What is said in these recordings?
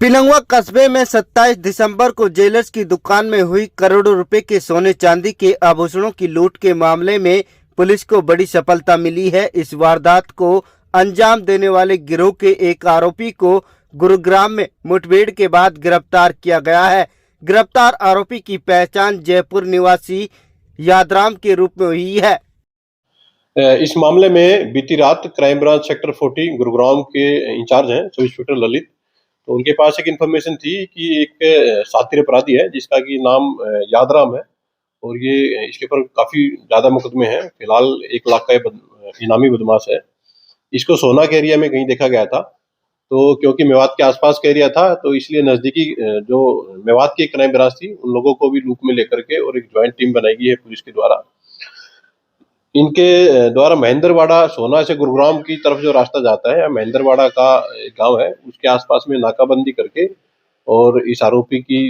पिलंगवा कस्बे में 27 दिसंबर को जेलर्स की दुकान में हुई करोड़ों रुपए के सोने चांदी के आभूषणों की लूट के मामले में पुलिस को बड़ी सफलता मिली है। इस वारदात को अंजाम देने वाले गिरोह के एक आरोपी को गुरुग्राम में मुठभेड़ के बाद गिरफ्तार किया गया है। गिरफ्तार आरोपी की पहचान जयपुर निवासी यादराम के रूप में हुई है। इस मामले में बीती रात क्राइम ब्रांच सेक्टर 40 गुरुग्राम के इंचार्ज हैं सब इंस्पेक्टर ललित, तो उनके पास एक इन्फॉर्मेशन थी कि एक शातिर अपराधी है जिसका कि नाम यादराम है और ये इसके ऊपर काफी ज्यादा मुकदमे हैं। फिलहाल 1 लाख का इनामी बदमाश है। इसको सोना के एरिया में कहीं देखा गया था, तो क्योंकि मेवात के आसपास का एरिया था तो इसलिए नजदीकी जो मेवात की क्राइम ब्रांच थी उन लोगों को भी लूप में लेकर के और एक ज्वाइंट टीम बनाई गई है पुलिस के द्वारा। इनके द्वारा महेंद्रवाड़ा सोना से गुरुग्राम की तरफ जो रास्ता जाता है, महेंद्रवाड़ा का एक गांव है, उसके आसपास में नाकाबंदी करके और इस आरोपी की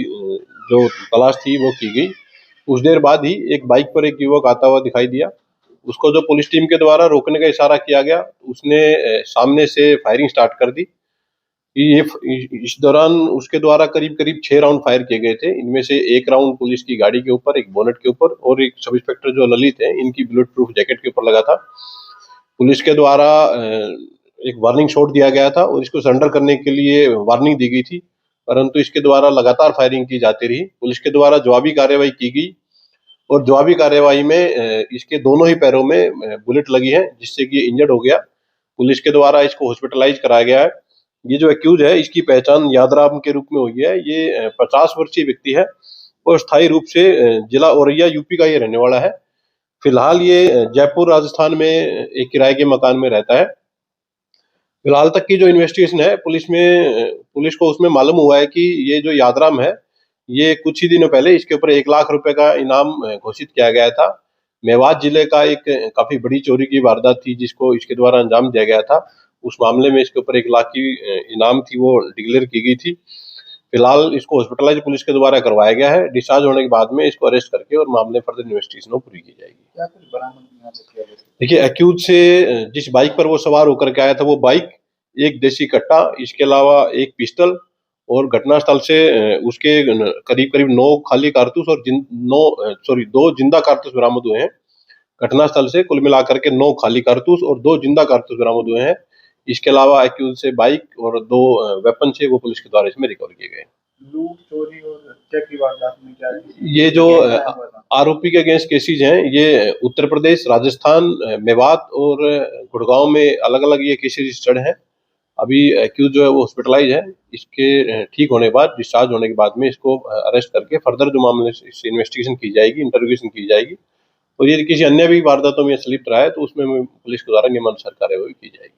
जो तलाश थी वो की गई। कुछ देर बाद ही एक बाइक पर एक युवक आता हुआ दिखाई दिया। उसको जो पुलिस टीम के द्वारा रोकने का इशारा किया गया, उसने सामने से फायरिंग स्टार्ट कर दी। इस दौरान उसके द्वारा करीब 6 राउंड फायर किए गए थे। इनमें से 1 राउंड पुलिस की गाड़ी के ऊपर, एक बोनेट के ऊपर और एक सब इंस्पेक्टर जो ललित है इनकी बुलेट प्रूफ जैकेट के ऊपर लगा था। पुलिस के द्वारा एक वार्निंग शॉट दिया गया था और इसको सरेंडर करने के लिए वार्निंग दी गई थी, परंतु इसके द्वारा लगातार फायरिंग की जाती रही। पुलिस के द्वारा जवाबी कार्रवाई की गई और जवाबी कार्रवाई में इसके दोनों ही पैरों में बुलेट लगी है, जिससे कि इंजर्ड हो गया। पुलिस के द्वारा इसको हॉस्पिटलाइज कराया गया है। ये जो एक्यूज है इसकी पहचान यादराम के रूप में हुई है। ये 50 वर्षीय व्यक्ति है और स्थायी रूप से जिला औरैया यूपी का ये रहने वाला है। फिलहाल ये जयपुर राजस्थान में एक किराए के मकान में रहता है। फिलहाल तक की जो इन्वेस्टिगेशन है पुलिस को उसमें मालूम हुआ है कि ये जो यादराम है ये कुछ ही दिनों पहले इसके ऊपर 1 लाख रुपए का इनाम घोषित किया गया था। मेवात जिले का एक काफी बड़ी चोरी की वारदात थी जिसको इसके द्वारा अंजाम दिया गया था। उस मामले में इसके ऊपर 1 लाख की इनाम थी, वो डिक्लेयर की गई थी। फिलहाल इसको हॉस्पिटलाइज पुलिस के द्वारा करवाया गया है। डिस्चार्ज होने के बाद में इसको अरेस्ट करके और मामले फर्दर इन्वेस्टिगेशन पूरी की जाएगी। देखिए, एक्यूज से जिस बाइक पर वो सवार होकर के आया था वो बाइक, एक देसी कट्टा, इसके अलावा एक पिस्टल और घटनास्थल से उसके करीब 9 खाली कारतूस और 2 जिंदा कारतूस बरामद हुए हैं। घटनास्थल से कुल मिलाकर के 9 खाली कारतूस और 2 जिंदा कारतूस बरामद हुए हैं। इसके अलावा एक्यूज से बाइक और 2 वेपन से वो पुलिस के द्वारा इसमें रिकवर किए गए। लूट, चोरी और हत्या की वारदात में क्या है? ये जो आरोपी के अगेंस्ट केसेज हैं ये उत्तर प्रदेश, राजस्थान, मेवात और गुड़गांव में अलग अलग ये केसेज रजिस्टर्ड हैं। अभी एक्यूज जो है वो हॉस्पिटलाइज है। इसके ठीक होने के बाद, डिस्चार्ज होने के बाद में इसको अरेस्ट करके फर्दर जो मामले से इन्वेस्टिगेशन की जाएगी, इंटरोगेशन की जाएगी और यदि किसी अन्य भी वारदातों में संलिप्त रहा है तो उसमें पुलिस के द्वारा नियमानुसार कार्रवाई की जाएगी।